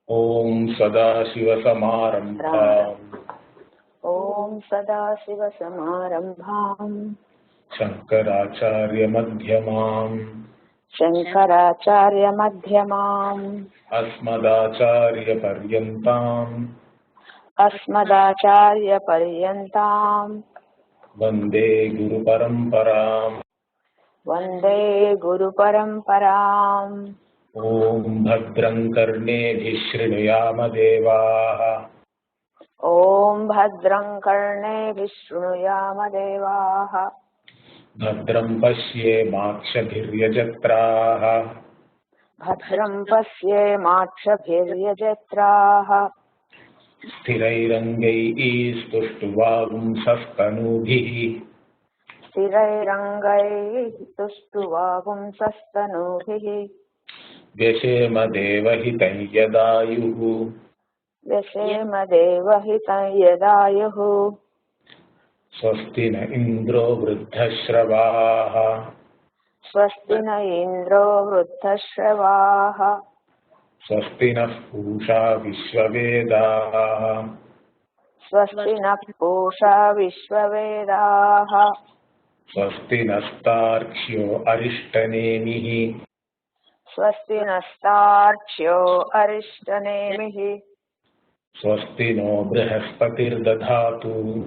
Om Sadashivasamarambham Om Sadashivasamarambham Shankaracharya Madhyamam Shankaracharya Madhyamam Asmadacharya Paryantam Asmadacharya Paryantam Vande Guru Paramparam Vande Guru Paramparam. Om Bhadram Karnebhi Shrunuyama Devaha Om Bhadram Karnebhi Shrunuyama Devaha Bhadram Pashye Makshabhiryajatraha Bhadram Pasye Makshabhiryajatraha Sthirairangai Stuštuvagumsastanubhihi Sthirairangai Tuštuvagumsastanubhihi Vyashema Devahitam Yadayuhu Vyashema Devahitam Yadayuhu Swasti na Indro Vruddhashravaha Swasti na Indro Vruddhashravaha Swasti na Pusha Vishwavedaha Swasti na Pusha Vishwavedaha Swasti nastarkshyo Arishtanemihi Swasti nastarchyo Arishtanemihi Swasti no Brihaspati'r Dadhatu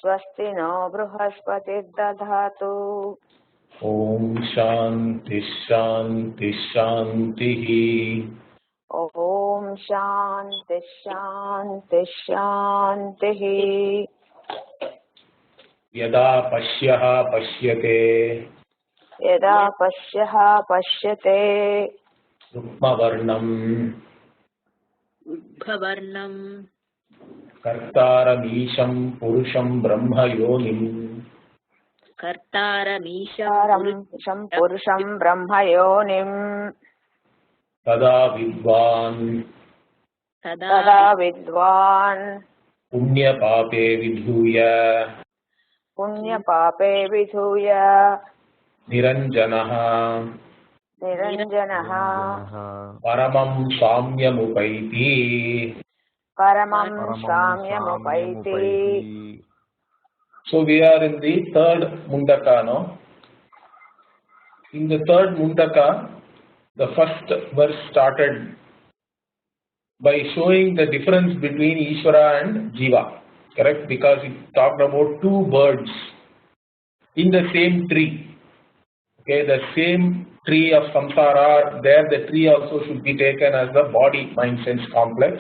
Swasti no Bruhaspati'r Dadhatu. Om Shanti Shanti Shantihi Om Shanti Shanti Shantihi. Yada Pashyaha Pashyate Yada Pashyaha Pashyate Rukmavarnam Bhavarnam Kartaramisham Purusham Brahma Yonim Kartaram Purusham Brahma Yonim Tada Vidvan Punya Pape Vidhuya Punya Pape Vidhuya Niranjanaha Paramam Samyamupaiti Paramam Samyamupaiti. So we are in the third Mundaka now. In the third Mundaka, the first verse started by showing the difference between Isvara and Jiva. Correct? Because it talked about two birds in the same tree. Okay, the same tree of samsara, there the tree also should be taken as the body, mind, sense complex.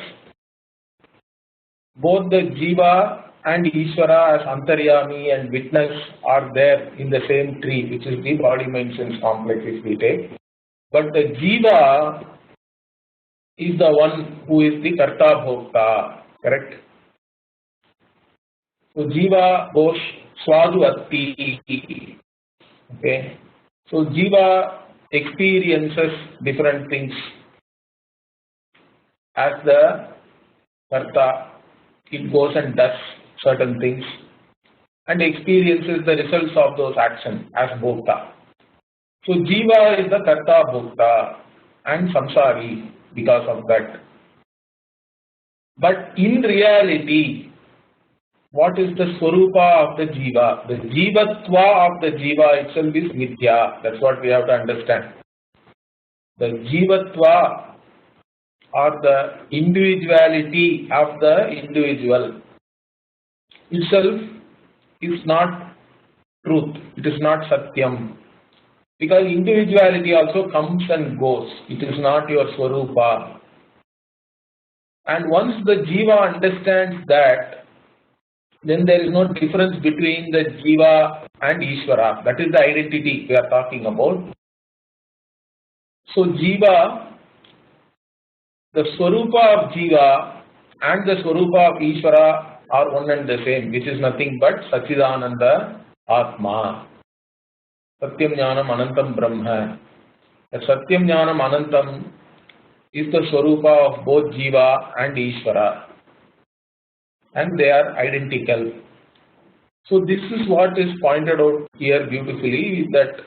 Both the Jiva and Isvara as Antaryami and witness are there in the same tree, which is the body, mind, sense complex if we take. But the Jiva is the one who is the Karta Bhokta, correct? So Jiva goes Swadu Atti. Okay. So Jiva experiences different things as the Karta. It goes and does certain things and experiences the results of those actions as Bhokta. So Jiva is the Karta Bhokta and Samsari because of that. But in reality, what is the Swarupa of the Jiva? The Jivatva of the Jiva itself is Vidya. That's what we have to understand. The Jivatva or the individuality of the individual itself is not truth. It is not Satyam. Because individuality also comes and goes. It is not your Swarupa. And once the Jiva understands that, then there is no difference between the Jiva and Isvara. That is the identity we are talking about. So Jiva, the Swarupa of Jiva and the Swarupa of Isvara are one and the same, which is nothing but Sachidananda Atma. Satyam Jnanam Anantam Brahma. The Satyam Jnanam Anantam is the Swarupa of both Jiva and Isvara. And they are identical. So this is what is pointed out here beautifully with that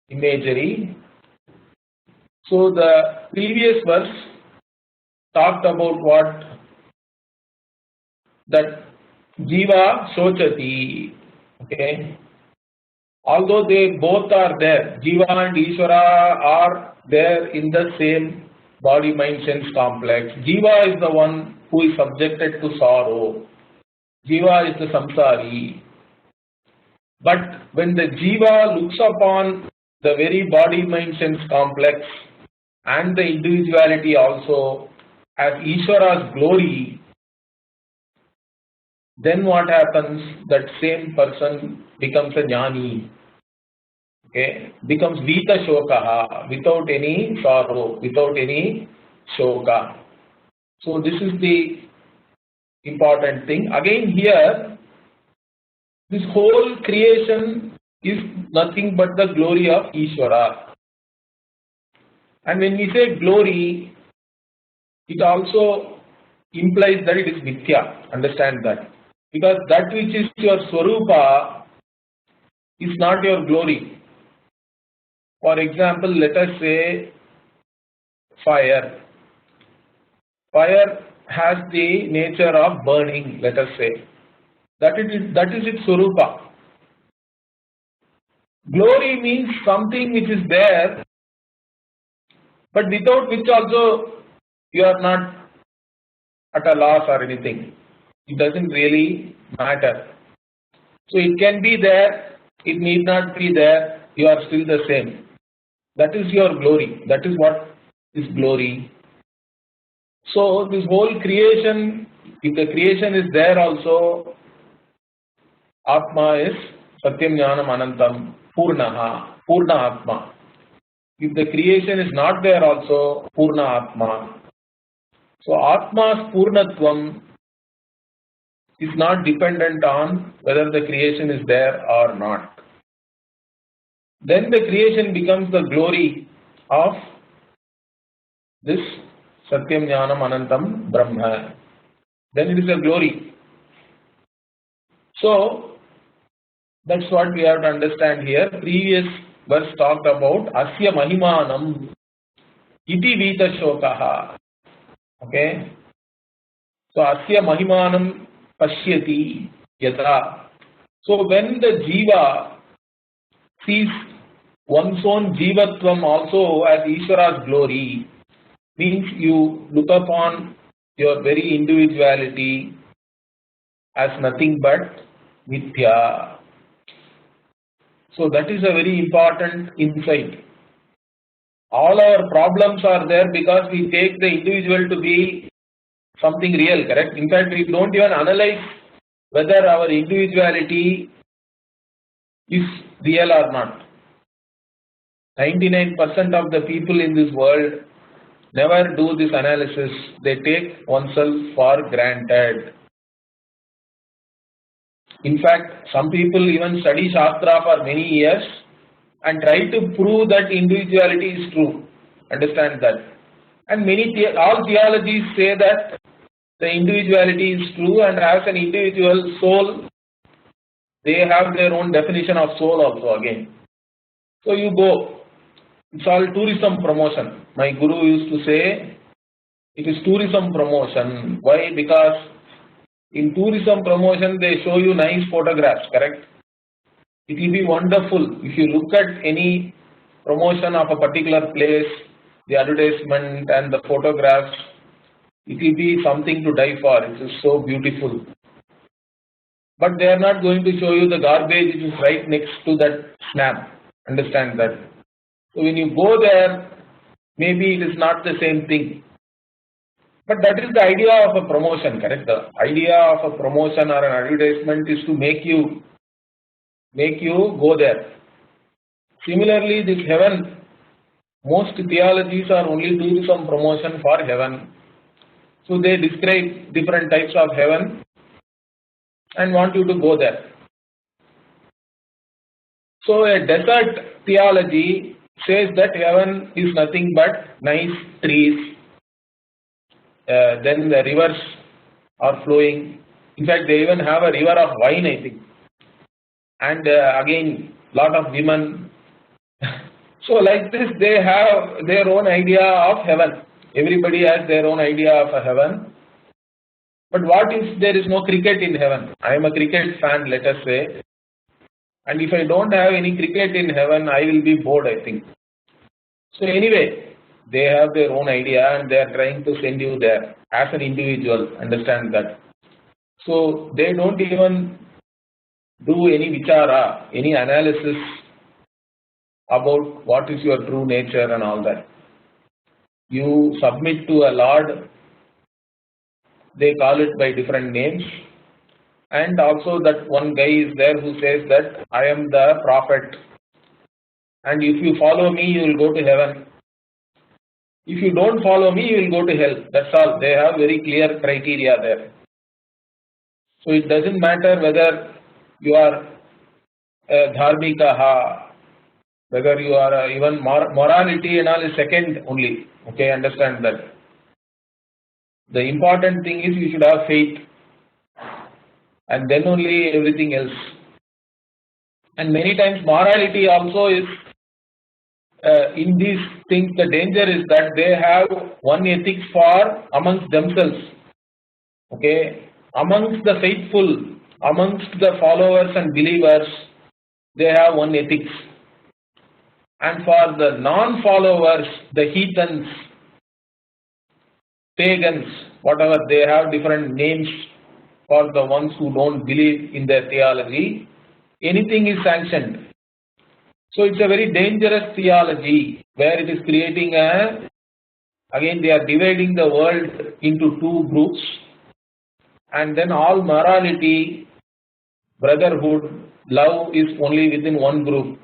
imagery. So the previous verse talked about what? That Jiva Sochati. Okay. Although they both are there, Jiva and Isvara are there in the same body, mind, sense complex. Jiva is the one who is subjected to sorrow. Jiva is the samsari. But when the Jiva looks upon the very body, mind, sense complex and the individuality also as Isvara's glory, then what happens? That same person becomes a jnani. Okay, becomes vita shokaha, without any sorrow, without any shoka. So this is the important thing. Again here, this whole creation is nothing but the glory of Isvara. And when we say glory, it also implies that it is Vidya. Understand that. Because that which is your Swarupa is not your glory. For example, let us say fire. Fire has the nature of burning, let us say. That is its Swarupa. Glory means something which is there, but without which also you are not at a loss or anything. It doesn't really matter. So it can be there, it need not be there, you are still the same. That is your glory. That is what is glory. So this whole creation, if the creation is there also, Atma is Satyam Jnanam Anantam Purnaha, Purna Atma. If the creation is not there also, Purna Atma. So Atma's Purnatvam is not dependent on whether the creation is there or not. Then the creation becomes the glory of this Satyam Jnanam Anantam Brahma. Then it is a glory. So that's what we have to understand here. Previous verse talked about Asya Mahimanam Iti Vita Shokaha. Okay. So Asya Mahimanam Pashyati Yatra. So when the Jiva sees one's own Jivatvam also as Isvara's glory, means you look upon your very individuality as nothing but Vidya. So that is a very important insight. All our problems are there because we take the individual to be something real, correct? In fact, we don't even analyze whether our individuality is real or not. 99% of the people in this world never do this analysis. They take oneself for granted. In fact, some people even study Shastra for many years and try to prove that individuality is true. Understand that. And all theologies say that the individuality is true, and as an individual soul, they have their own definition of soul also again. So you go. It's all tourism promotion. My guru used to say, it is tourism promotion. Why? Because in tourism promotion, they show you nice photographs, correct? It will be wonderful if you look at any promotion of a particular place, the advertisement and the photographs, it will be something to die for. It is so beautiful. But they are not going to show you the garbage which is right next to that snap. Understand that. So when you go there, maybe it is not the same thing. But that is the idea of a promotion, correct? The idea of a promotion or an advertisement is to make you go there. Similarly, this heaven, most theologies are only doing some promotion for heaven. So they describe different types of heaven and want you to go there. So a desert theology says that heaven is nothing but nice trees. Then the rivers are flowing. In fact, they even have a river of wine, I think. And again, lot of women. So like this, they have their own idea of heaven. Everybody has their own idea of a heaven. But what if there is no cricket in heaven? I am a cricket fan, let us say. And if I don't have any cricket in heaven, I will be bored, I think. So anyway, they have their own idea and they are trying to send you there as an individual, understand that. So they don't even do any vichara, any analysis about what is your true nature and all that. You submit to a Lord, they call it by different names. And also that one guy is there who says that I am the prophet. And if you follow me, you will go to heaven. If you don't follow me, you will go to hell. That's all. They have very clear criteria there. So it doesn't matter whether you are a dharmika, whether you are even morality and all is second only. Okay, understand that. The important thing is you should have faith. And then only everything else. And many times morality also is in these things, the danger is that they have one ethics for amongst themselves. Okay, amongst the faithful, amongst the followers and believers, they have one ethics. And for the non-followers, the heathens, pagans, whatever, they have different names for the ones who don't believe in their theology. Anything is sanctioned. So it's a very dangerous theology where it is creating again they are dividing the world into two groups, and then all morality, brotherhood, love is only within one group.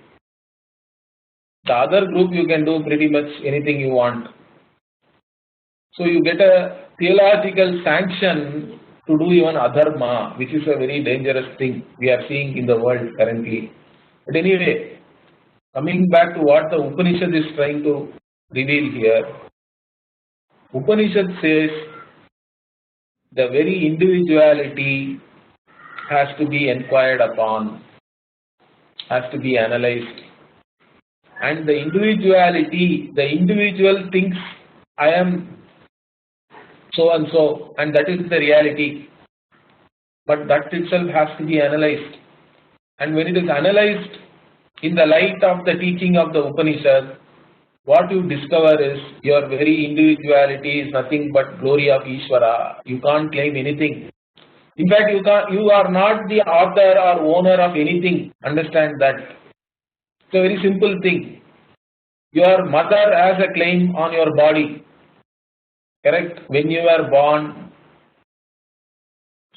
The other group you can do pretty much anything you want. So you get a theological sanction to do even adharma, which is a very dangerous thing we are seeing in the world currently. But anyway, coming back to what the Upanishad is trying to reveal here, Upanishad says the very individuality has to be inquired upon, has to be analyzed. And the individuality, the individual thinks I am so and so, and that is the reality. But that itself has to be analyzed. And when it is analyzed in the light of the teaching of the Upanishad, what you discover is your very individuality is nothing but glory of Isvara. You can't claim anything. In fact, you are not the author or owner of anything. Understand that. It's a very simple thing. Your mother has a claim on your body. Correct? When you were born,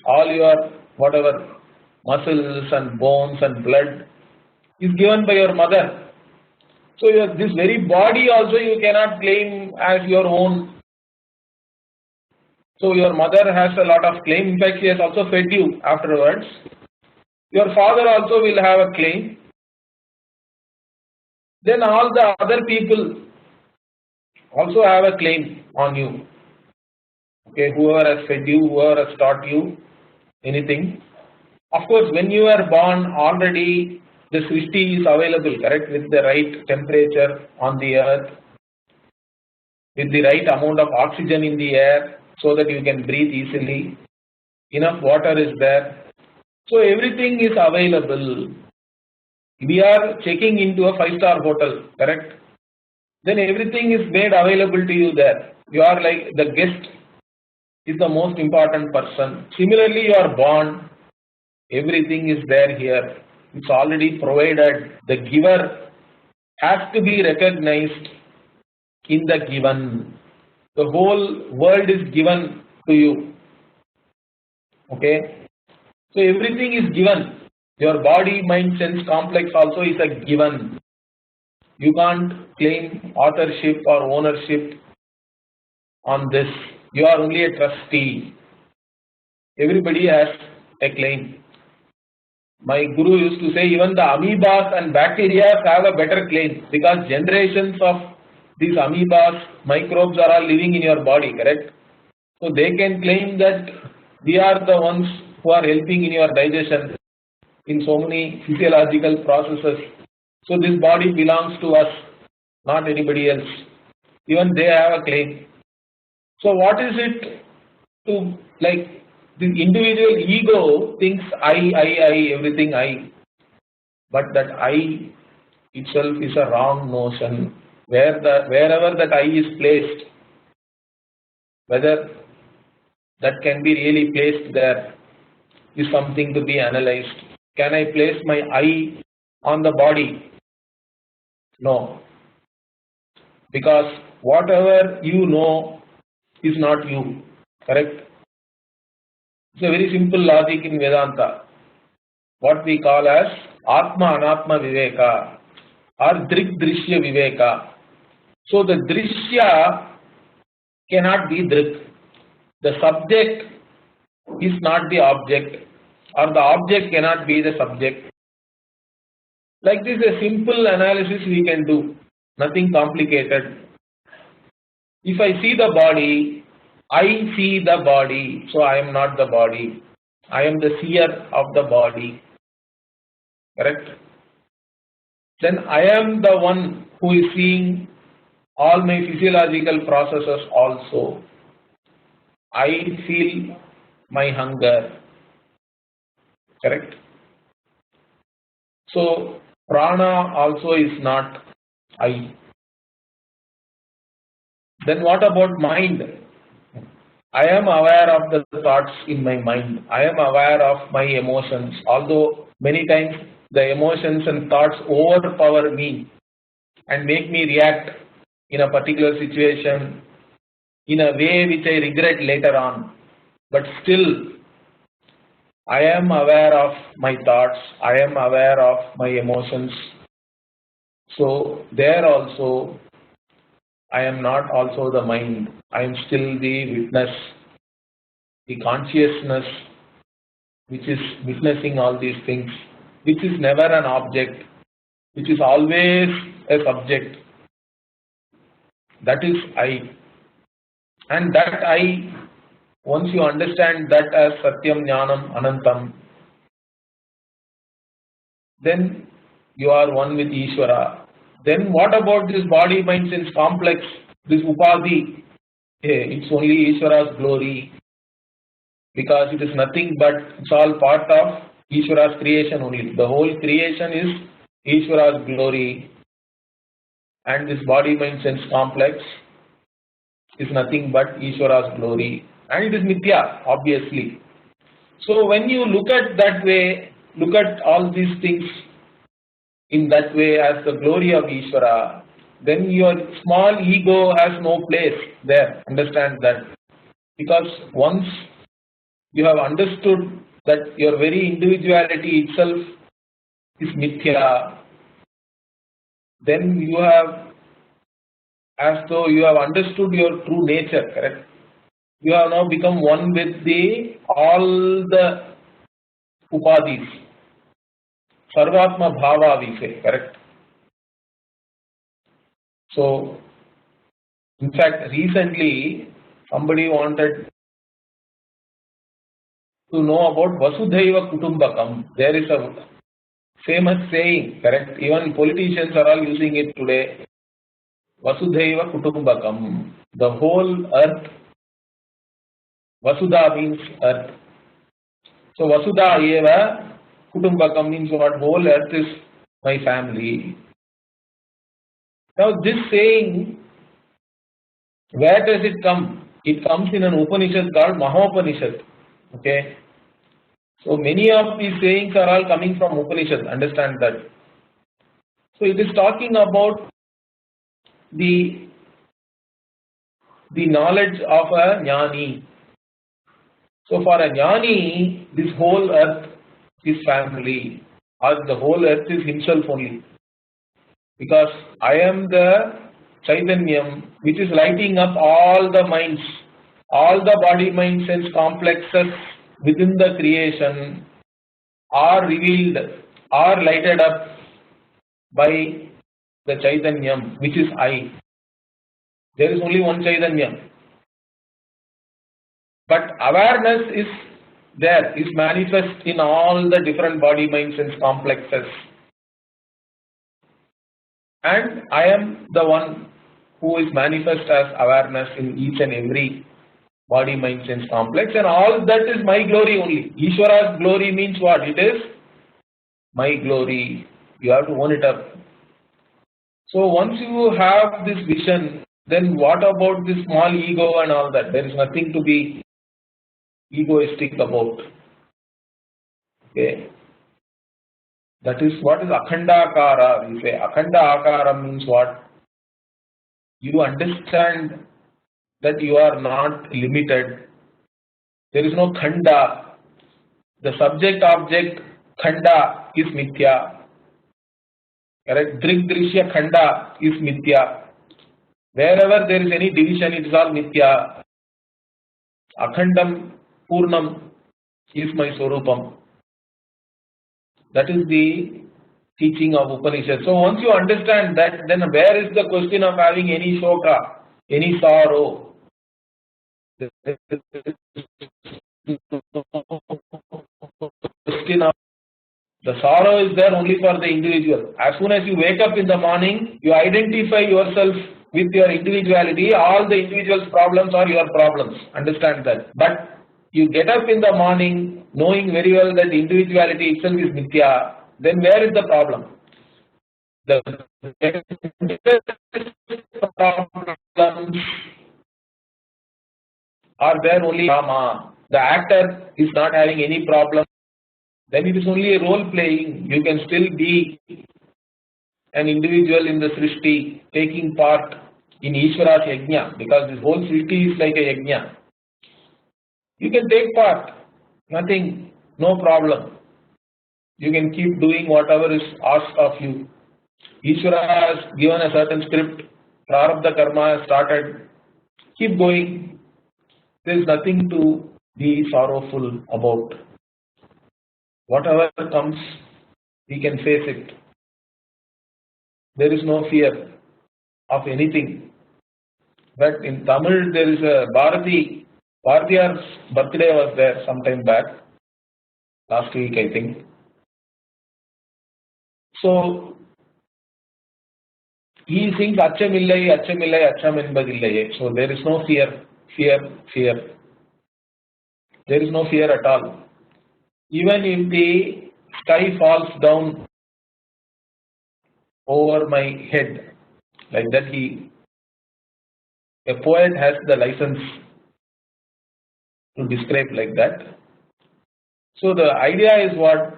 all your whatever muscles and bones and blood is given by your mother. So this very body also you cannot claim as your own. So your mother has a lot of claim. In fact, she has also fed you afterwards. Your father also will have a claim. Then all the other people also have a claim on you. Okay, whoever has fed you, whoever has taught you anything. Of course, when you are born, already the Srishti is available, correct, with the right temperature on the earth, with the right amount of oxygen in the air so that you can breathe easily. Enough water is there. So everything is available. We are checking into a 5-star hotel, correct? Then everything is made available to you there. You are like the guest is the most important person. Similarly, you are born. Everything is there here. It's already provided. The giver has to be recognized in the given. The whole world is given to you. Okay? So everything is given. Your body, mind, sense complex also is a given. You can't claim authorship or ownership on this. You are only a trustee. Everybody has a claim. My guru used to say even the amoebas and bacteria have a better claim because generations of these amoebas, microbes are all living in your body, correct? So they can claim that we are the ones who are helping in your digestion in so many physiological processes. So this body belongs to us, not anybody else. Even they have a claim. So what is it to, like, the individual ego thinks I, everything I, but that I itself is a wrong notion. Wherever that I is placed, whether that can be really placed there is something to be analyzed. Can I place my I on the body? No, because whatever you know is not you, correct? It's a very simple logic in Vedanta, what we call as Atma Anatma Viveka or Drik Drishya Viveka. So the Drishya cannot be Drik. The subject is not the object, or the object cannot be the subject. Like this, a simple analysis we can do, nothing complicated. If I see the body, I see the body, so I am not the body. I am the seer of the body, correct? Then I am the one who is seeing all my physiological processes also. I feel my hunger, correct? So prana also is not I. Then what about mind? I am aware of the thoughts in my mind. I am aware of my emotions, although many times the emotions and thoughts overpower me and make me react in a particular situation in a way which I regret later on. But still, I am aware of my thoughts, I am aware of my emotions. So there also, I am not also the mind. I am still the witness, the consciousness which is witnessing all these things, which is never an object, which is always a subject. That is I. And that I, once you understand that as Satyam, Jnanam, Anantam, then you are one with Isvara. Then what about this body, mind, sense complex, this upadhi? It's only Isvara's glory, because it is nothing but it's all part of Isvara's creation only. The whole creation is Isvara's glory, and this body, mind, sense complex is nothing but Isvara's glory, and it is mithya, obviously. So when you look at that way, look at all these things in that way as the glory of Isvara, then your small ego has no place there. Understand that. Because once you have understood that your very individuality itself is mithya, then you have, as though you have understood your true nature, correct? You have now become one with all the upadhis. Sarvatma bhava we say, correct? So, in fact, recently somebody wanted to know about Vasudhaiva Kutumbakam. There is a famous saying, correct? Even politicians are all using it today. Vasudhaiva Kutumbakam. The whole earth. Vasudha means earth. So Vasudha eva Kutumbakam means what? Whole earth is my family. Now this saying, where does it come? It comes in an Upanishad called Mahopanishad. Okay. So many of these sayings are all coming from Upanishad. Understand that. So it is talking about the knowledge of a jnani. So for a jnani, this whole earth is family, or the whole earth is himself only. Because I am the Chaitanyam which is lighting up all the minds, all the body, mind, sense complexes within the creation are revealed, are lighted up by the Chaitanyam which is I. There is only one Chaitanyam. But awareness is there, is manifest in all the different body, mind, sense complexes. And I am the one who is manifest as awareness in each and every body, mind, sense complex, and all that is my glory only. Isvara's glory means what? It is my glory. You have to own it up. So once you have this vision, then what about this small ego and all that? There is nothing to be egoistic about. Okay. That is what is akhanda akara. We say akhanda akara means what? You understand that you are not limited. There is no khanda. The subject object khanda is mithya. Correct? Drik drishya khanda is mithya. Wherever there is any division, it is all mithya. Akhandam Purnam is my Swarupam. That is the teaching of Upanishad. So once you understand that, then where is the question of having any shoka, any sorrow? Question of the sorrow is there only for the individual. As soon as you wake up in the morning, you identify yourself with your individuality. All the individual's problems are your problems. Understand that. But you get up in the morning knowing very well that individuality itself is mithya. Then where is the problem? The problems are there only drama. The actor is not having any problem. Then it is only a role playing. You can still be an individual in the Srishti, taking part in Isvara's yajna, because this whole Srishti is like a yajna. You can take part, nothing, no problem. You can keep doing whatever is asked of you. Isvara has given a certain script, prarabdha karma has started, keep going. There is nothing to be sorrowful about. Whatever comes, we can face it. There is no fear of anything. But in Tamil, there is a Bharatiya's birthday was there some time back, last week I think. So he sings Achamillai, Achamillai, Acham enbadillai. So there is no fear. There is no fear at all. Even if the sky falls down over my head, like that, a poet has the license to describe like that. So the idea is what?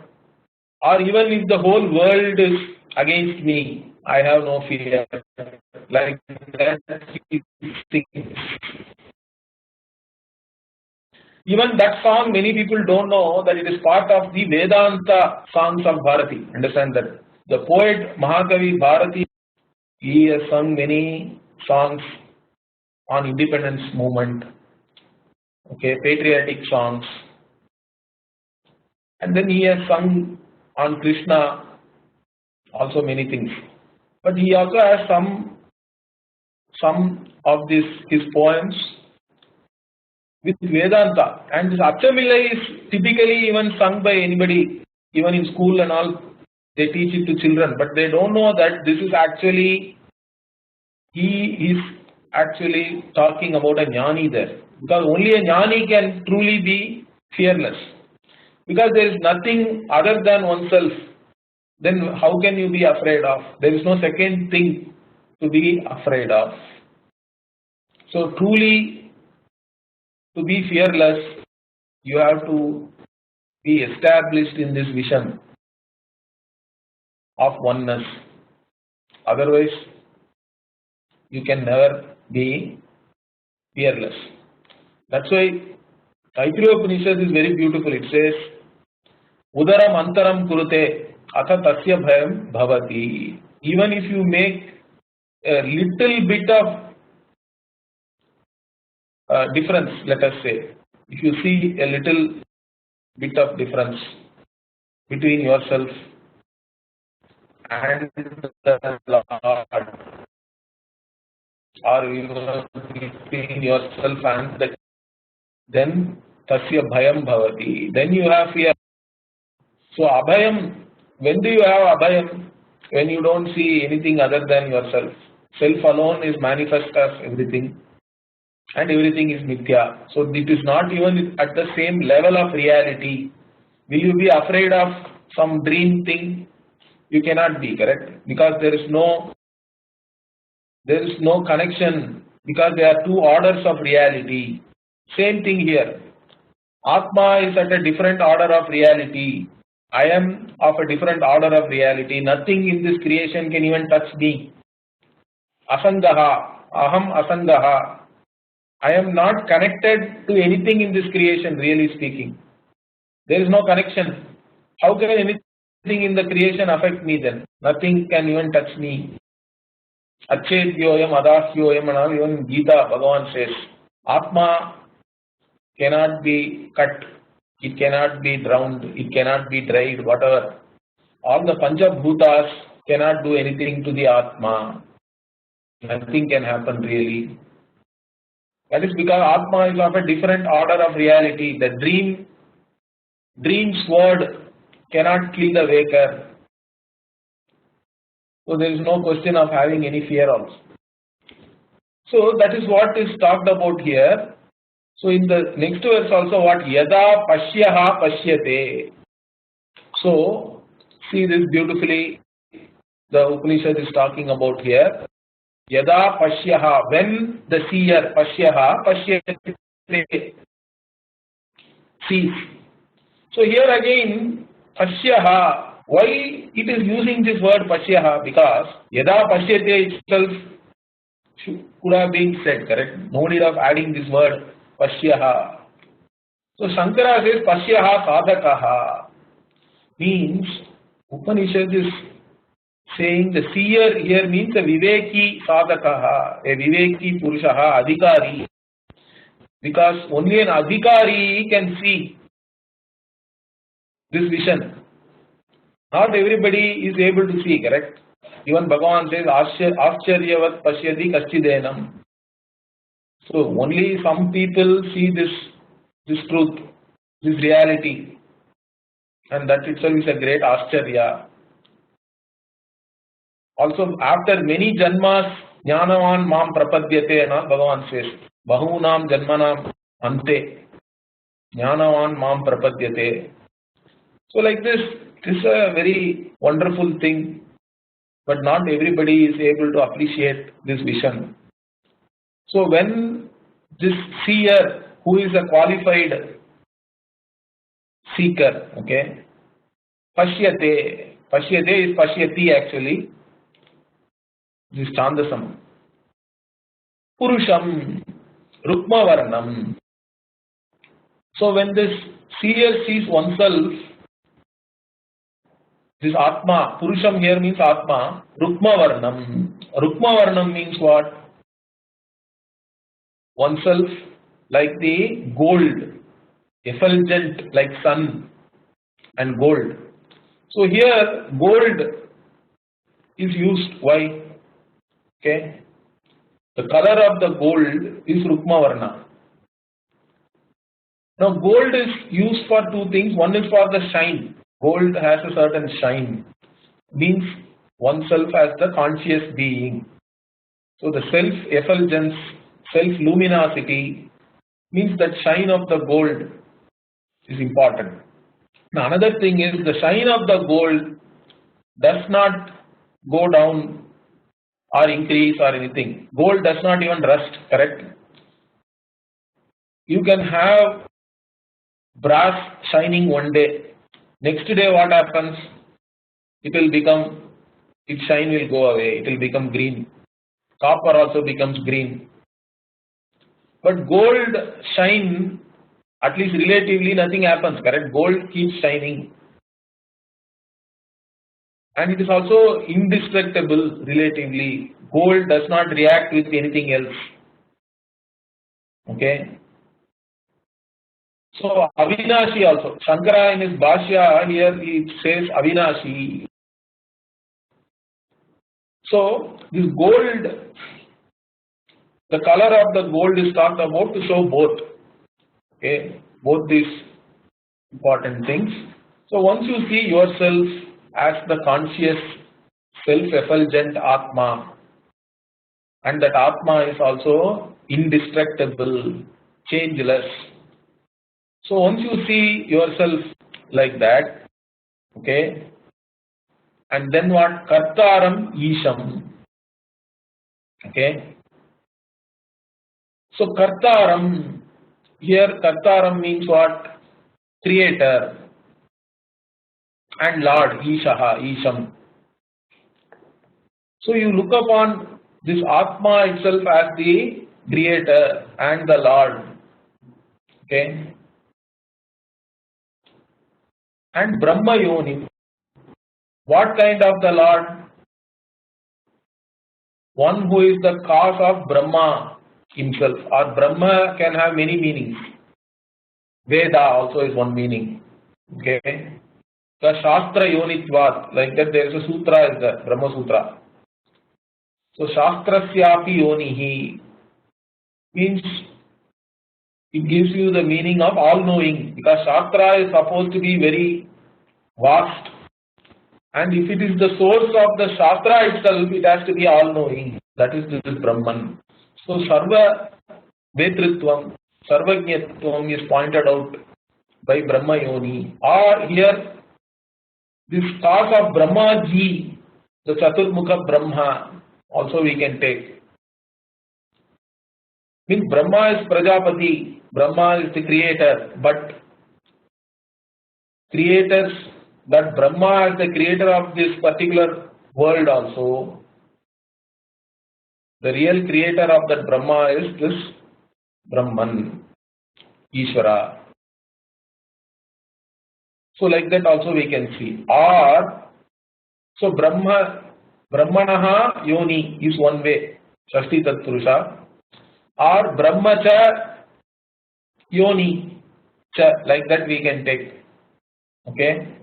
Or even if the whole world is against me, I have no fear. Like that. Even that song, many people don't know that it is part of the Vedanta songs of Bharati. Understand that? The poet Mahakavi Bharati, he has sung many songs on independence movement, okay, patriotic songs. And then he has sung on Krishna, also many things. But he also has some of his poems with Vedanta, and this Achamillai is typically even sung by anybody, even in school and all, they teach it to children, but they don't know that this is actually, he is actually talking about a jnani there, because only a jnani can truly be fearless, because there is nothing other than oneself. Then how can you be afraid of? There is no second thing to be afraid of. So truly, to be fearless, you have to be established in this vision of oneness. Otherwise, you can never be fearless. That's why Taittiriya-Upanishad is very beautiful. It says, Udaram antaram kurute atha tasya bhayam bhavati. Even if you make a little bit of difference, let us say, if you see a little bit of difference between yourself and the Lord, or between yourself and the, then tasya bhayam bhavati, then you have fear. So abhayam, when do you have abhayam? When you don't see anything other than yourself. Self alone is manifest as everything, and everything is mithya. So it is not even at the same level of reality. Will you be afraid of some dream thing? You cannot be, correct? Because there is no connection, because there are two orders of reality. Same thing here. Atma is at a different order of reality. I am of a different order of reality. Nothing in this creation can even touch me. Asangaha, aham asangaha. I am not connected to anything in this creation, really speaking. There is no connection. How can anything in the creation affect me then? Nothing can even touch me. Achetyoyam adahyoyam, and even in Gita, Bhagavan says, Atma cannot be cut, it cannot be drowned, it cannot be dried, whatever. All the Panchabhutas cannot do anything to the Atma. Nothing can happen really. That is because Atma is of a different order of reality. The dream sword cannot kill the waker. So there is no question of having any fear also. So that is what is talked about here. So in the next verse also what? Yada pashyaha pashyate. So see this beautifully, the Upanishad is talking about here. Yada pashyaha, when the seer, pashyaha, pashyate, sees. So here again, pashyaha, why it is using this word pashyaha? Because yada pashyate itself could have been said, correct? No need of adding this word pashyaha. So Shankara says pashyaha sadakaha, means Upanishad is saying the seer here means a viveki sadakaha, a viveki purushaha, adhikari. Because only an adhikari can see this vision. Not everybody is able to see, correct? Even Bhagavan says, Ascharyavat pashyati kaschidhenam. So only some people see this truth, this reality. And that itself is a great Ascharya. Also, after many janmas, jnanavan mam prapadyate, Bhagavan says, bahunam janmanam ante, jnanavan mam prapadyate. So like this is a very wonderful thing, but not everybody is able to appreciate this vision. So when this seer, who is a qualified seeker, okay, pashyate is pashyati actually, this chandasam, purusham, rukma varnam. So when this seer sees oneself, this Atma, Purusham here means Atma, Rukma Varnam. Rukma Varnam means what? Oneself like the gold, effulgent like sun and gold. So here gold is used. Why? Okay. The color of the gold is Rukma Varna. Now gold is used for two things. One is for the shine. Gold has a certain shine, means oneself as the conscious being. So the self-effulgence, self-luminosity means that shine of the gold is important. Now another thing is the shine of the gold does not go down or increase or anything. Gold does not even rust, correct? You can have brass shining one day. Next day what happens? It will become, its shine will go away, it will become green. Copper also becomes green. But gold shine, at least relatively nothing happens, correct? Gold keeps shining. And it is also indestructible relatively. Gold does not react with anything else. Okay? So Avinashi also, Shankara in his Bhashya here he says Avinashi. So this gold, the color of the gold is talked about to show both. Okay, both these important things. So once you see yourself as the conscious, self-effulgent Atma, and that Atma is also indestructible, changeless. So once you see yourself like that, okay, and then what? Kartaram Isham. Okay. So Kartaram, here Kartaram means what? Creator and Lord, Ishaha, Isham. So you look upon this Atma itself as the creator and the Lord. Okay. And Brahma Yoni. What kind of the Lord? One who is the cause of Brahma himself, or Brahma can have many meanings. Veda also is one meaning. Okay. The Shastra Yonitvat, like that there is a sutra, is the Brahma Sutra. So Shastrasyapi Yonihi means it gives you the meaning of all knowing, because Shastra is supposed to be very vast. And if it is the source of the Shastra itself, it has to be all-knowing. That is this Brahman. So Sarva Vetritvam, Sarvajñatvam is pointed out by Brahma Yoni. Or here, this cause of Brahma Ji, the Chaturmukha Brahma, also we can take. Means Brahma is Prajapati, Brahma is the creator, but creators, that Brahma is the creator of this particular world also. The real creator of that Brahma is this Brahman, Isvara. So like that also we can see. Or, so Brahmanaha Yoni is one way, Shashti Tatpurusha. Or Brahmacha Yoni, cha, like that we can take. Okay.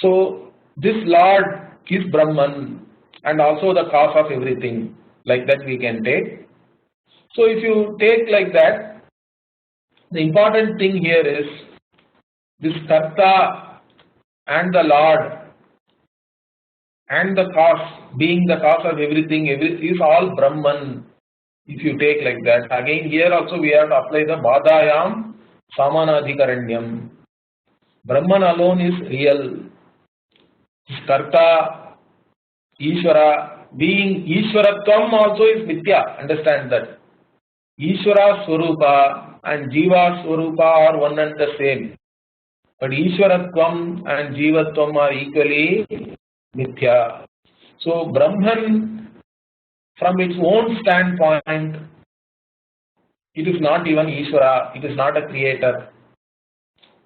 So this Lord is Brahman and also the cause of everything, like that we can take. So if you take like that, the important thing here is this Karta and the Lord and the cause, being the cause of everything, is all Brahman. If you take like that, again here also we have to apply the Badayam Samanadhikaranyam. Brahman alone is real. Karta, Isvara, being Isvaratvam also is Vidya. Understand that. Isvara Swarupa and Jiva Swarupa are one and the same. But Isvaratvam and Jivatvam are equally Mithya. So Brahman, from its own standpoint, it is not even Isvara, it is not a creator.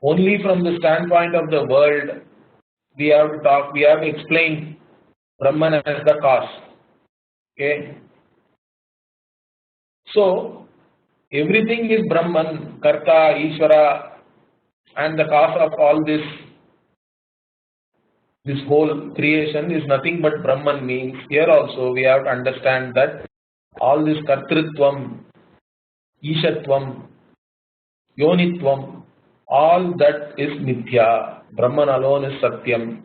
Only from the standpoint of the world, we have to talk, we have to explain Brahman as the cause. Okay. So everything is Brahman, Karta, Isvara, and the cause of all this whole creation is nothing but Brahman. Means here also we have to understand that all this Kartritvam, Ishatvam, Yonitvam, all that is Mithya. Brahman alone is Satyam.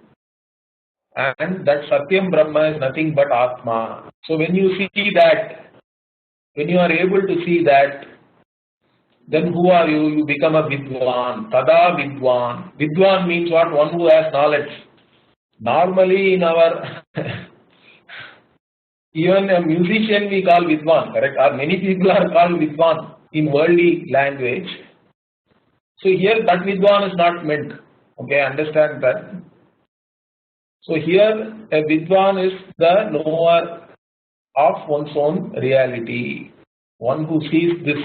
And that Satyam Brahma is nothing but Atma. So when you see that, when you are able to see that, then who are you? You become a Vidwan. Tada Vidwan. Vidwan means what? One who has knowledge. Normally in our, even a musician we call Vidwan, correct? Or many people are called Vidwan in worldly language. So here that Vidwan is not meant. Okay, understand that. So here a Vidwan is the knower of one's own reality. One who sees this,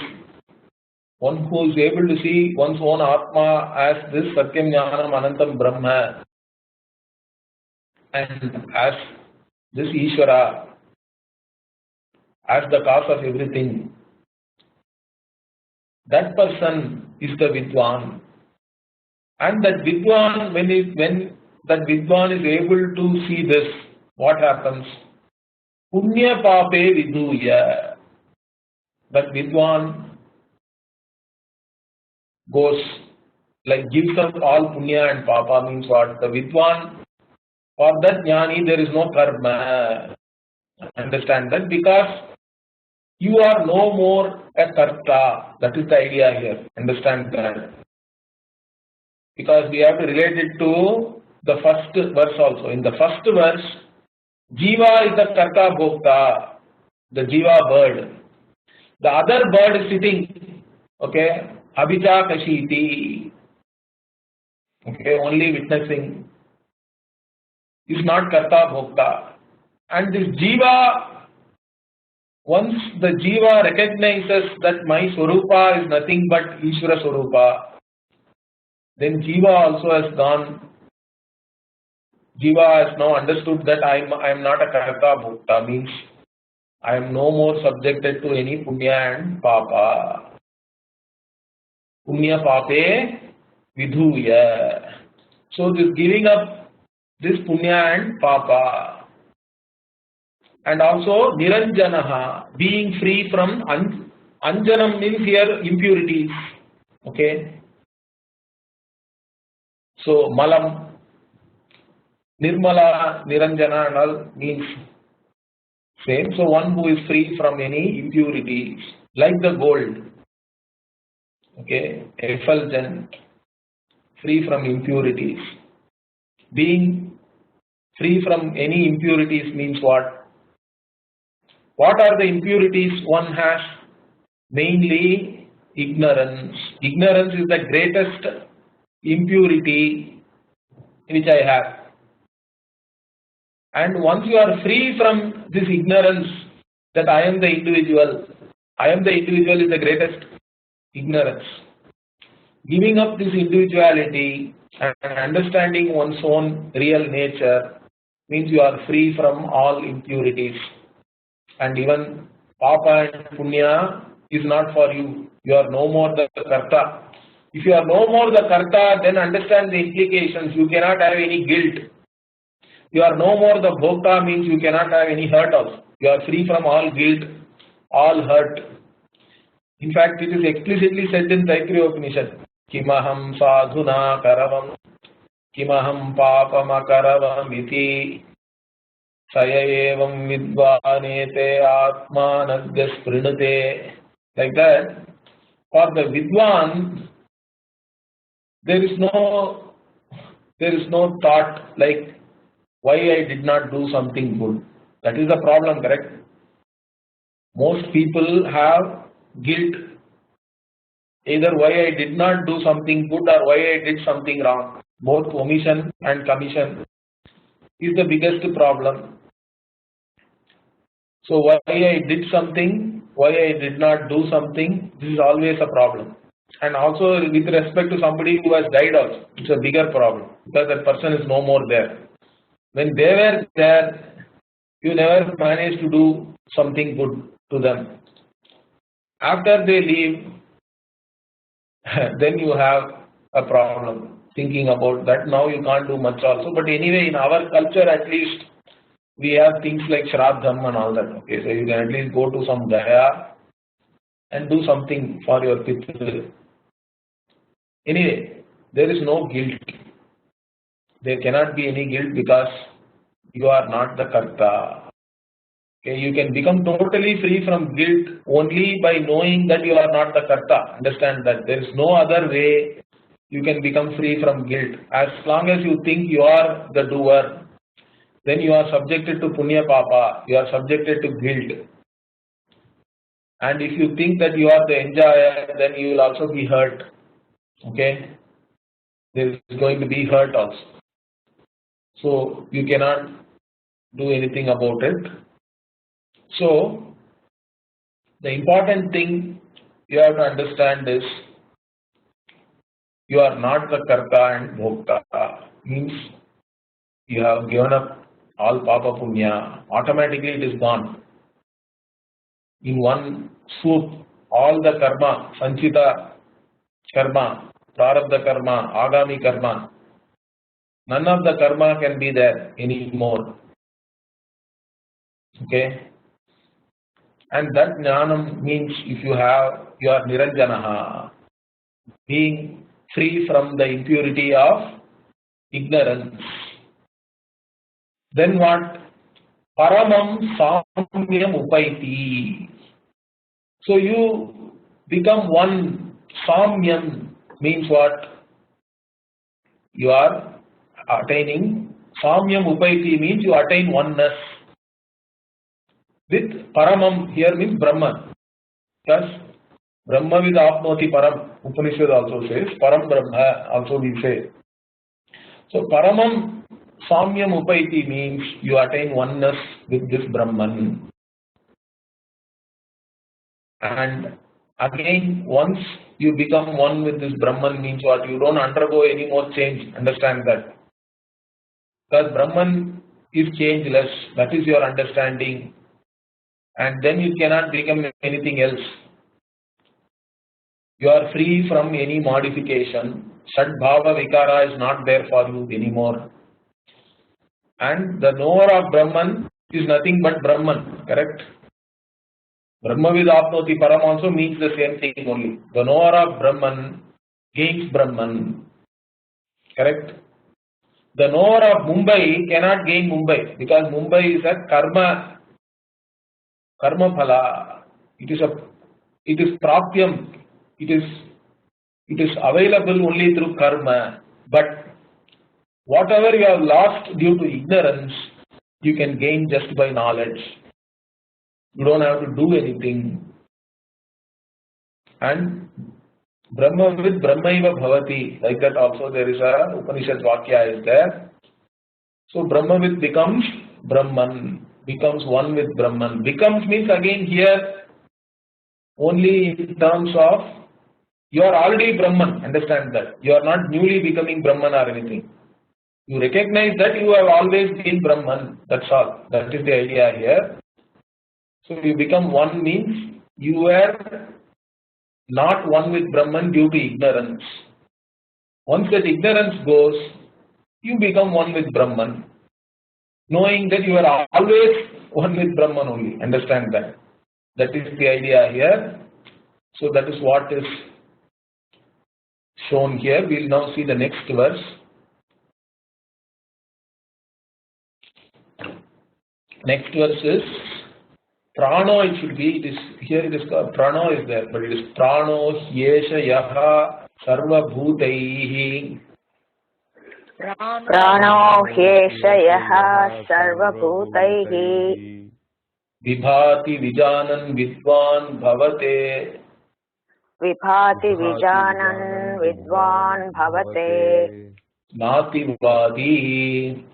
one who is able to see one's own Atma as this Satyam Jnanam Anantam Brahma and as this Isvara, as the cause of everything. That person is the Vidwan. And that Vidwan, when that Vidwan is able to see this, what happens? Punya pape viduya. That Vidwan goes, like gives up all punya and papa, means what? The Vidwan, for that jnani there is no karma. Understand that, because you are no more a karta. That is the idea here. Understand that. Because we have to relate it to the first verse also. In the first verse, Jiva is the karta bhokta, the Jiva bird. The other bird is sitting, okay, Abhicha Kashiti, okay, only witnessing, is not karta bhokta. And this Jiva, once the Jiva recognizes that my Swarupa is nothing but Ishvara Swarupa, then Jiva also has gone. Jiva has now understood that I am not a karta bhokta, means I am no more subjected to any punya and papa. Punya pape vidhuya. So this giving up this punya and papa. And also niranjanaha, being free from anjanam means here impurities. Okay. So malam, nirmala, niranjana and all means same. So one who is free from any impurities, like the gold. Okay, effulgent, free from impurities. Being free from any impurities means what? What are the impurities one has? Mainly ignorance. Ignorance is the greatest impurity which I have. And once you are free from this ignorance that I am the individual is the greatest ignorance. Giving up this individuality and understanding one's own real nature means you are free from all impurities. And even papa and punya is not for you. You are no more the karta. If you are no more the karta, then understand the implications. You cannot have any guilt. You are no more the bhokta means you cannot have any hurt also. You are free from all guilt, all hurt. In fact, it is explicitly said in Upanishad, Kimaham sadhuna karavam, Kimaham papama karavam iti, Sayayevam vidvanete atmanadya sprinate. Like that, for the vidwan, there is no thought like why I did not do something good. That is the problem, correct? Most people have guilt, either why I did not do something good or why I did something wrong. Both omission and commission is the biggest problem. So why I did something, why I did not do something, this is always a problem. And also with respect to somebody who has died also, it's a bigger problem because that person is no more there. When they were there, you never managed to do something good to them. After they leave, then you have a problem thinking about that. Now you can't do much also. But anyway, in our culture at least, we have things like Shraddham and all that. Okay, so you can at least go to some Gaya and do something for your Pitru. Anyway, there is no guilt. There cannot be any guilt because you are not the karta. Okay, you can become totally free from guilt only by knowing that you are not the karta. Understand that there is no other way you can become free from guilt. As long as you think you are the doer, then you are subjected to punya papa, you are subjected to guilt. And if you think that you are the enjoyer, then you will also be hurt. Okay, there is going to be hurt also. So you cannot do anything about it. So the important thing you have to understand is you are not the karta and bhokta. Means you have given up all papa punya. Automatically it is gone. In one swoop, all the karma, sanchita karma, prarabdha karma, agami karma, none of the karma can be there anymore. Okay, and that jnanam means if you are niranjanaha, being free from the impurity of ignorance. Then what? Paramam Samyam Upaiti. So you become one. Samyam means what? You are attaining. Samyam Upaiti means you attain oneness with Paramam. Here means Brahman. Thus, Brahma with Apnoti Param. Upanishad also says Param Brahma. Also we say. So Paramam Samyam Upaiti means you attain oneness with this Brahman. And again, once you become one with this Brahman means what? You don't undergo any more change. Understand that. Because Brahman is changeless. That is your understanding. And then you cannot become anything else. You are free from any modification. Sadbhava Vikara is not there for you anymore. And the knower of Brahman is nothing but Brahman. Correct? Brahma Vidapnoti Param also means the same thing only. The knower of Brahman gains Brahman. Correct? The knower of Mumbai cannot gain Mumbai because Mumbai is a karma phala. It is prapyam. It is available only through karma. But whatever you have lost due to ignorance, you can gain just by knowledge. You don't have to do anything. And Brahma with Brahmaiva Bhavati, like that also there is a Upanishad Vakya is there. So Brahma with becomes Brahman, becomes one with Brahman. Becomes means again here only in terms of you are already Brahman, understand that. You are not newly becoming Brahman or anything. You recognize that you have always been Brahman, that's all. That is the idea here. So you become one means you were not one with Brahman due to ignorance. Once that ignorance goes, you become one with Brahman, knowing that you are always one with Brahman only. Understand that. That is the idea here. So that is what is shown here. We will now see the next verse. Next verse is Prano, it should be, here it is called, Prano is there, but it is Prano Yesha Yaha Sarva Bhutaihi. Prano Heshayaha Sarva Bhutaihi Vibhati Vijanan Vidvan Bhavate. Vibhati Vijanan Vidvan Bhavate Nativadi.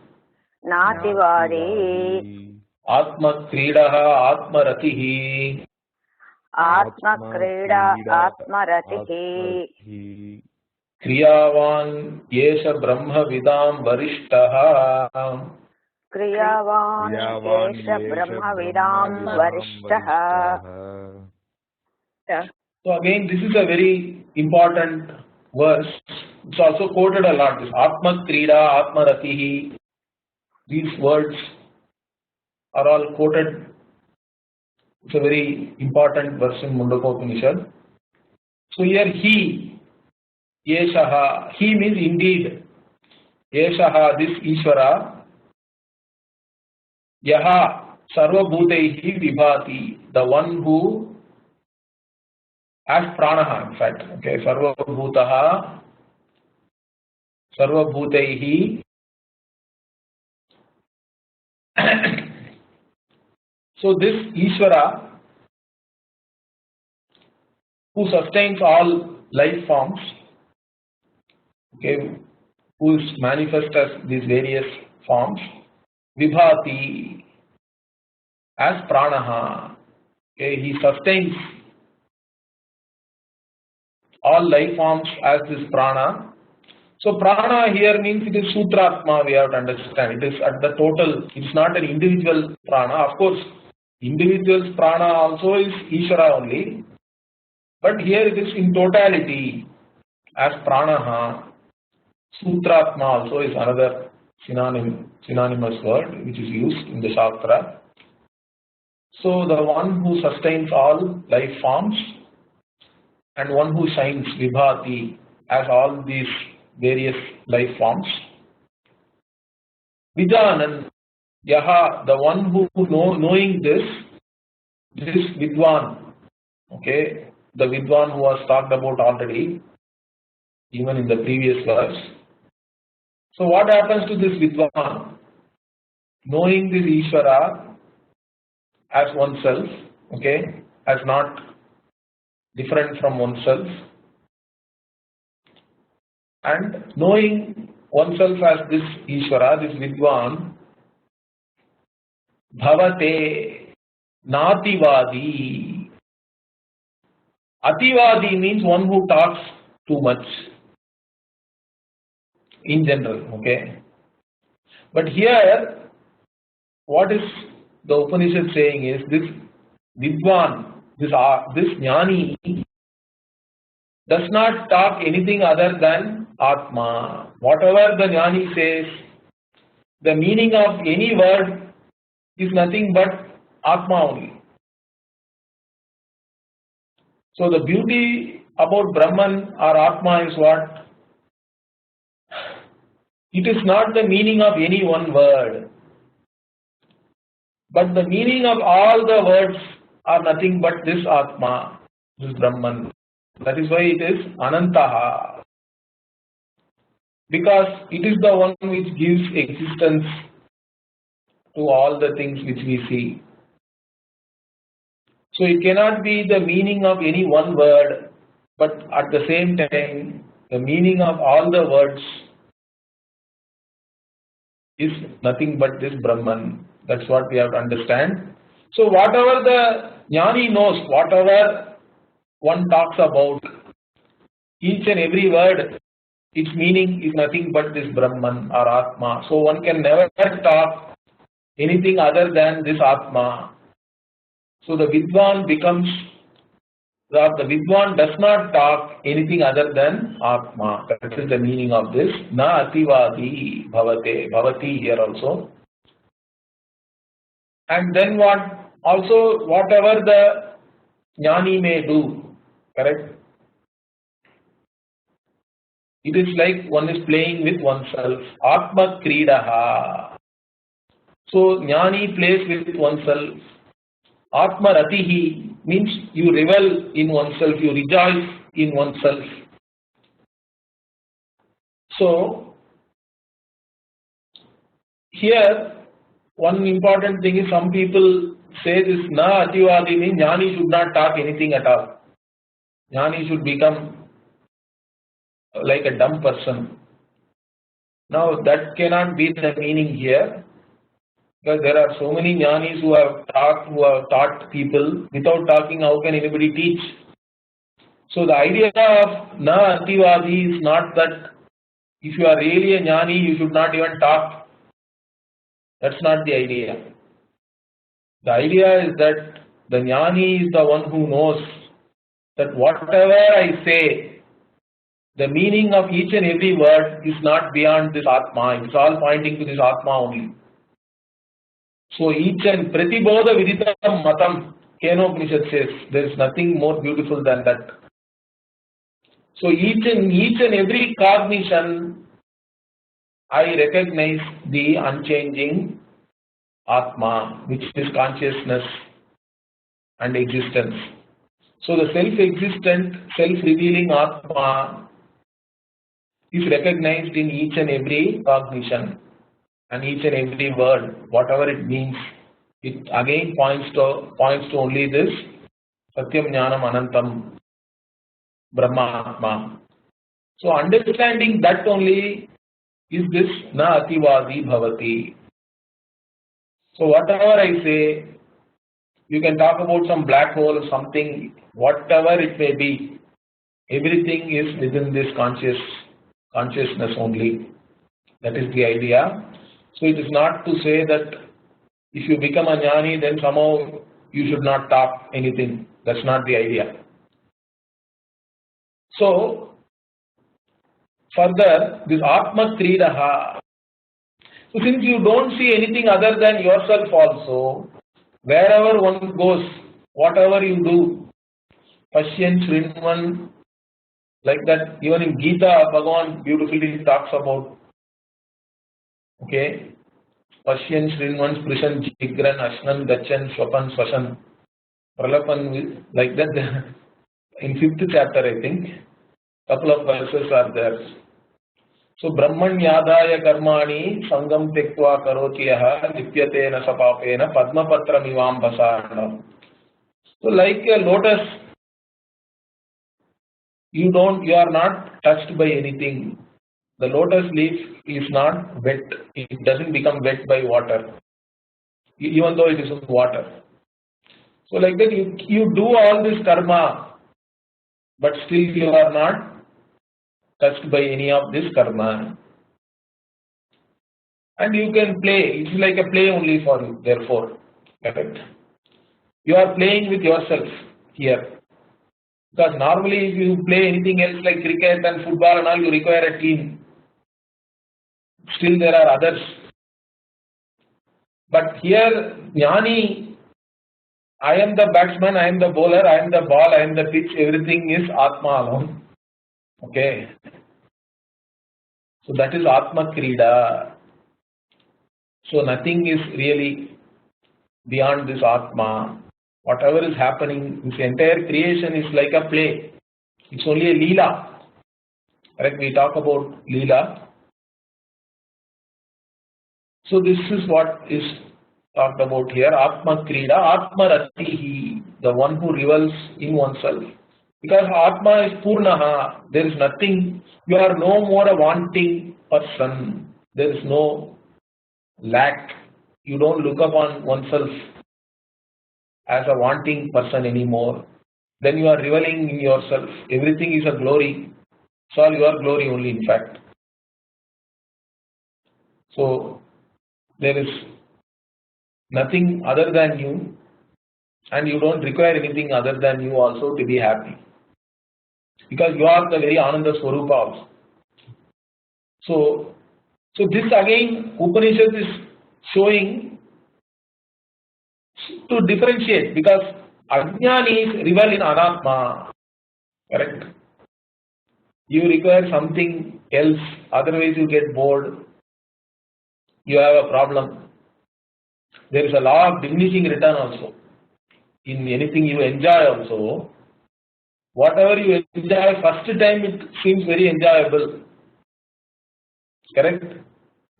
Nativadi Atma Kridaha Atma Ratihi. Atma Krida Atma Ratihi Kriyavan Yesha Brahma Vidam Varishtaha. Kriyavan Yesha Brahma Vidam Varishtaha. So again, this is a very important verse. It's also quoted a lot. This Atma Krida, Atma Ratihi. These words are all quoted. It's a very important verse in Mundakopanishad. So here he, Yeshaha, he means indeed. Yeshaha, this Isvara. Yaha, Sarva Bhutaihi Vibhati, the one who has pranaha, in fact. Okay, Sarva Bhutaha, Sarva Bhutaihi. So this Isvara, who sustains all life forms, okay, who is manifest as these various forms, Vibhati, as pranaha, okay, he sustains all life forms as this prana. So prana here means it is sutratma, we have to understand. It is at the total, it is not an individual prana. Of course, individual's prana also is Ishvara only. But here it is in totality as pranaha. Sutratma also is another synonymous word which is used in the Shastra. So the one who sustains all life forms and one who shines Vibhati as all these various life forms. Vijanan, Yaha, the one who knowing this Vidwan, okay, the Vidwan who was talked about already, even in the previous verse. So what happens to this Vidwan? Knowing this Isvara as oneself, okay, as not different from oneself, and knowing oneself as this Isvara, this Vidwan, bhavate nativadi. Ativadi means one who talks too much in general, okay. But here, what is the Upanishad saying is this Vidwan, this Jnani does not talk anything other than Atma. Whatever the Jnani says, the meaning of any word is nothing but Atma only. So the beauty about Brahman or Atma is what? It is not the meaning of any one word, but the meaning of all the words are nothing but this Atma, this Brahman. That is why it is Anantaha. Because it is the one which gives existence to all the things which we see. So it cannot be the meaning of any one word, but at the same time, the meaning of all the words is nothing but this Brahman. That's what we have to understand. So whatever the Jnani knows, whatever one talks about, each and every word, its meaning is nothing but this Brahman or Atma. So one can never talk anything other than this Atma. So the Vidwan becomes, the Vidwan does not talk anything other than Atma. That is the meaning of this. Na ativadi bhavate, bhavati here also. And then what? Also whatever the Jnani may do, correct? It is like one is playing with oneself. Atma kridaha. So Jnani plays with oneself. Atma ratihi means you revel in oneself, you rejoice in oneself. So here one important thing is some people say this na ativadi means Jnani should not talk anything at all. Jnani should become like a dumb person. Now that cannot be the meaning here, because there are so many Jnanis who have taught people. Without talking, how can anybody teach? So the idea of na ativadi is not that if you are really a Jnani, you should not even talk. That's not the idea. The idea is that the Jnani is the one who knows that whatever I say, the meaning of each and every word is not beyond this Atma. It's all pointing to this Atma only. So each and Pratibodha Viditam Matam, Kenopanishad says, there is nothing more beautiful than that. So each and every cognition, I recognize the unchanging Atma, which is consciousness and existence. So the self-existent, self-revealing Atma is recognized in each and every cognition and each and every word, whatever it means. It again points to only this Satyam Jnanam Anantam Brahma Atma. So understanding that only is this na ativadi bhavati. So whatever I say, you can talk about some black hole or something, whatever it may be, everything is within this consciousness only. That is the idea. So it is not to say that if you become a Jnani, then somehow you should not talk anything. That's not the idea. So further, this Atma Kridaha. So since you don't see anything other than yourself also, wherever one goes, whatever you do, Pashyan Shrinvan, like that, even in Gita, Bhagavan beautifully talks about, okay, Pashyan, Shrinvan, Sprishan, Jigran, Ashnan, Gachan, Swapan, Swashan, Pralapan, like that. In 5th chapter, I think, couple of verses are there. So, Brahman Yadaya Karmani, Sangam Tektva Karotiyaha, Lityatena Sapapena, Padmapatra Mivam Basana. So, like a lotus, you are not touched by anything. The lotus leaf is not wet. It doesn't become wet by water, even though it is in water. So, like that, you do all this karma, but still you are not touched by any of this karma. And you can play. It's like a play only for you, therefore. Correct? You are playing with yourself here. Because normally if you play anything else like cricket and football and all, you require a team. Still there are others. But here, Jnani, I am the batsman, I am the bowler, I am the ball, I am the pitch, everything is Atma alone. Okay. So that is Atma Krida. So nothing is really beyond this Atma. Whatever is happening, this entire creation is like a play. It's only a Leela. Correct? We talk about Leela. So this is what is talked about here. Atma Krida, Atma Ratihi, the one who revels in oneself. Because Atma is Purnaha, there is nothing, you are no more a wanting person. There is no lack. You don't look upon oneself as a wanting person anymore. Then you are reveling in yourself. Everything is a glory. It's all your glory only, in fact. So there is nothing other than you, and you don't require anything other than you also to be happy. Because you are the very Ananda Swarupa also. So this again, Upanishad is showing to differentiate, because Ajnanis revel in Anatma. Correct? You require something else, otherwise you get bored. You have a problem. There is a law of diminishing return also. In anything you enjoy also, whatever you enjoy first time it seems very enjoyable. Correct?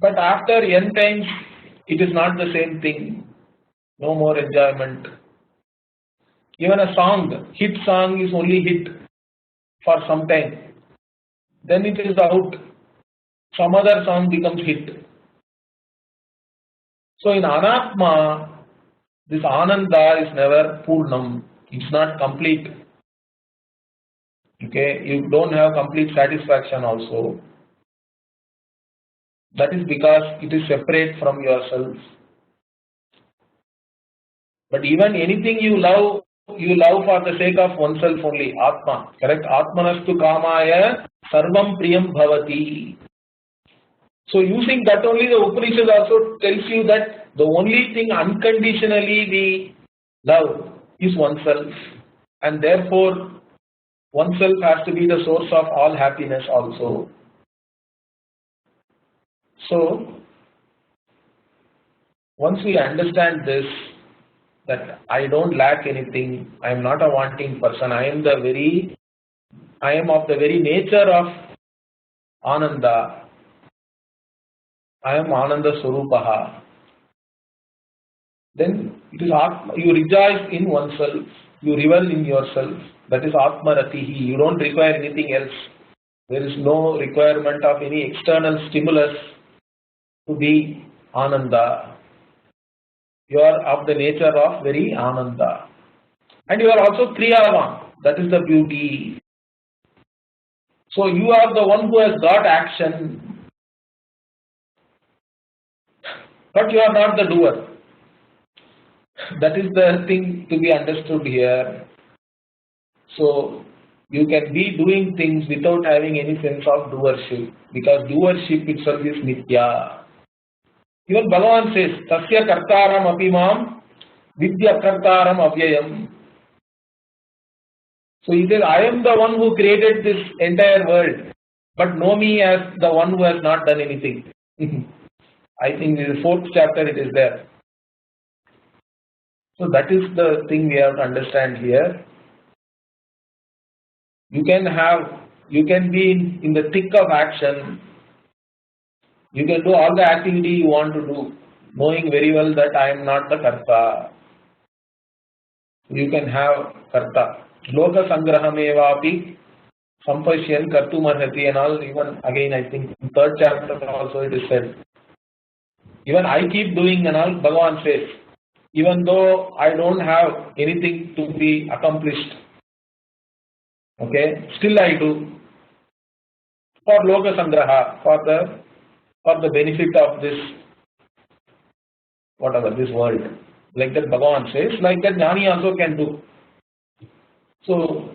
But after n times it is not the same thing. No more enjoyment. Even a song, hit song is only hit for some time. Then it is out. Some other song becomes hit. So in Anatma, this Ananda is never Purnam. It's not complete. Okay, you don't have complete satisfaction also. That is because it is separate from yourself. But even anything you love for the sake of oneself only, Atma. Correct? Atmanastu kamaya sarvam priyam bhavati. So using that only, the Upanishad also tells you that the only thing unconditionally we love is oneself. And therefore, oneself has to be the source of all happiness also. So, once we understand this, that I don't lack anything, I am not a wanting person, I am of the very nature of Ananda. I am Ananda Swarupaha. Then it is Atma, you rejoice in oneself, you revel in yourself. That is Atma Ratihi. You don't require anything else. There is no requirement of any external stimulus to be Ananda. You are of the nature of very Ananda. And you are also Kriyavan. That is the beauty. So you are the one who has got action. But you are not the doer. That is the thing to be understood here. So you can be doing things without having any sense of doership, because doership itself is Nitya. Even Bhagavan says, Tasya kartaram apimam Vidya kartaram avyayam. So he says, I am the one who created this entire world, but know me as the one who has not done anything. I think in the 4th chapter it is there. So that is the thing we have to understand here. You can be in the thick of action. You can do all the activity you want to do, knowing very well that I am not the karta. You can have karta. Loka sangrahamevapi sampashyan kartumarhati and all. Even again, I think in 3rd chapter also it is said. Even I keep doing and all, Bhagavan says, even though I don't have anything to be accomplished, okay, still I do for loka sangraha, for the benefit of this, whatever, this world. Like that Bhagavan says, like that Jnani also can do. So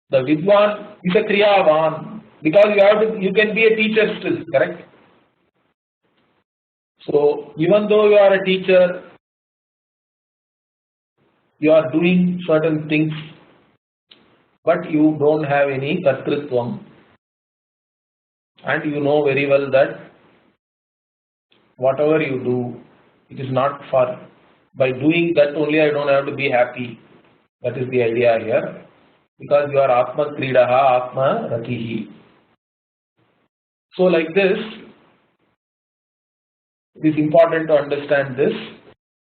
the Vidwan is a Kriyavan because you can be a teacher still, correct? So even though you are a teacher, you are doing certain things, but you don't have any kartrutvam, and you know very well that whatever you do, it is not for, by doing that only I don't have to be happy. That is the idea here, because you are Atma Kridaha, Atma Ratihi. So like this, it is important to understand this.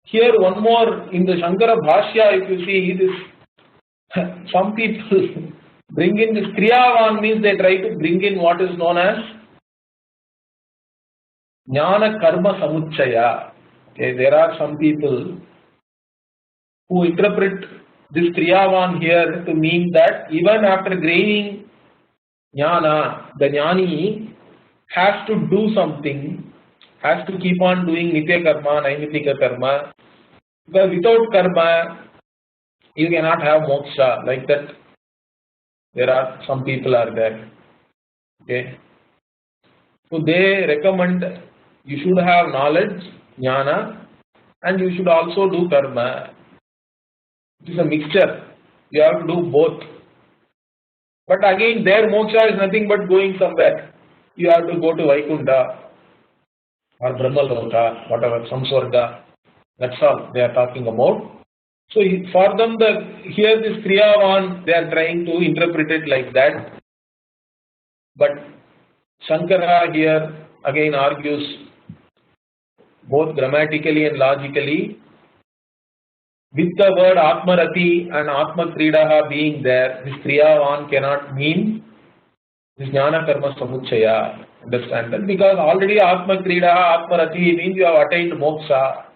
Here one more, in the Shankara Bhashya, if you see this, some people bring in this Kriyavan, means they try to bring in what is known as Jnana Karma Samuchaya. Okay, there are some people who interpret this Kriyavan here to mean that even after gaining Jnana, the Jnani has to do something, has to keep on doing Nitya Karma, Naimitika Karma, because without Karma, you cannot have moksha. Like that, there are some people are there. Okay, so they recommend you should have knowledge, jnana, and you should also do karma. It is a mixture. You have to do both. But again, their moksha is nothing but going somewhere. You have to go to Vaikunta or Brahmaloka, whatever, Samsvarga. That's all they are talking about. So for them, here this Kriyavan, they are trying to interpret it like that. But Shankara here again argues both grammatically and logically. With the word Atmarati and Atma Kridaha being there, this Kriyavan cannot mean this Jnana Karma Samuchaya. Understand that? Because already Atma Kridaha, Atmarati means you have attained moksha.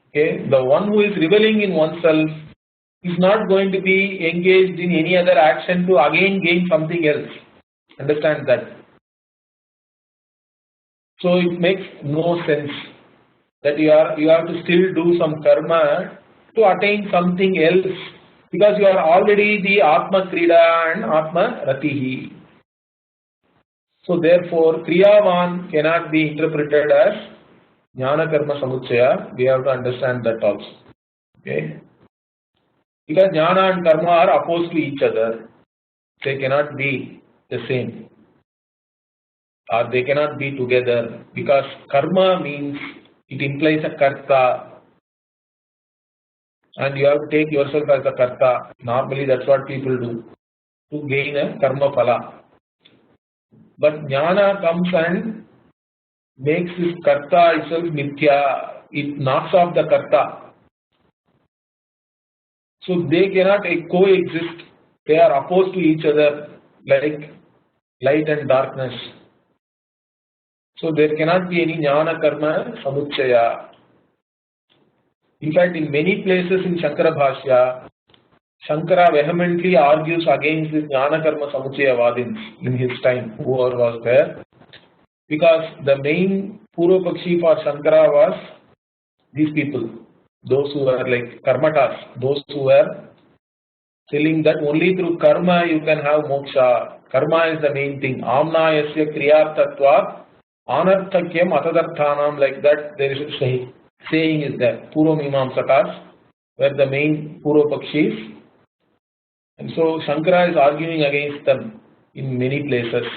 Okay, the one who is reveling in oneself is not going to be engaged in any other action to again gain something else. Understand that? So it makes no sense that you have to still do some karma to attain something else, because you are already the Atma Krida and Atma Ratihi. So therefore, Kriyavan cannot be interpreted as Jnana Karma Samuchaya. We have to understand that also. Okay? Because Jnana and Karma are opposed to each other. They cannot be the same. Or they cannot be together. Because Karma means it implies a Karta. And you have to take yourself as a Karta. Normally that's what people do, to gain a Karma Phala. But Jnana comes and makes this Karta itself Mithya. It knocks off the Karta. So they cannot coexist. They are opposed to each other, like light and darkness. So there cannot be any Jnana Karma Samuchaya. In fact, in many places in Shankara Bhashya, Shankara vehemently argues against this Jnana Karma Samuchaya Vadins in his time, whoever was there. Because the main Purvapakshi for Shankara was these people, those who were like Karmatas, those who were telling that only through karma you can have moksha. Karma is the main thing. Amna yasya kriyartatvat anarthakyam atadarthanam, like that there is a saying is there. Purvamimamsakas were the main Purvapakshis. And so Shankara is arguing against them in many places.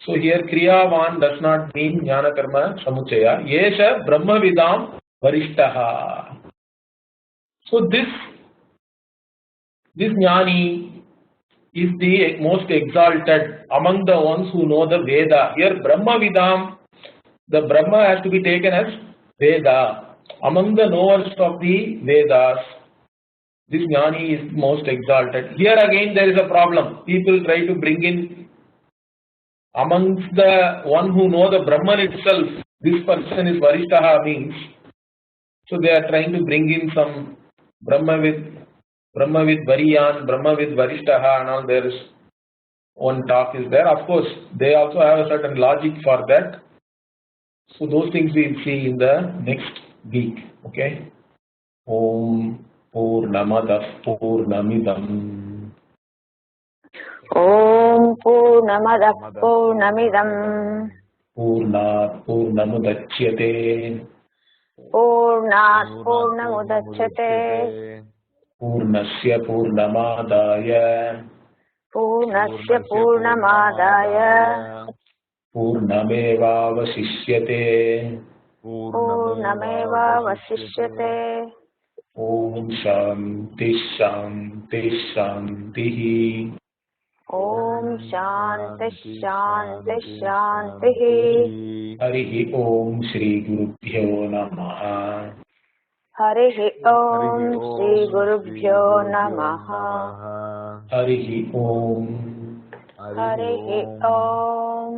So here Kriyavan does not mean Jnana Karma Samuchaya. Yesha Brahmavidam Varishtaha. So this Jnani is the most exalted among the ones who know the Veda. Here Brahmavidam, the Brahma has to be taken as Veda. Among the knowers of the Vedas, this Jnani is most exalted. Here again there is a problem. People try to bring in amongst the one who know the Brahman itself, this person is Varishtaha means. So they are trying to bring in some Brahma with Variyan, Brahma with Varishtaha and all. There is one talk is there. Of course, they also have a certain logic for that. So those things we will see in the next week. Okay. Om Purnamadah Purnamidam. Om Purnamadah Purnamidam. Purnat Purnamudachyate. Purnat Purnamudachyate. Purnasya Purnamadaya. Purnasya Purnamadaya. Purnamevavasishyate. Purnamevavasishyate. Om Shanti Shanti Shanti. Om Shanti Shanti Shanti. Harihi Om Shri Gurubhyo Namaha. Harihi Om Shri Gurubhyo Namaha. Harihi Om. Harihi Om.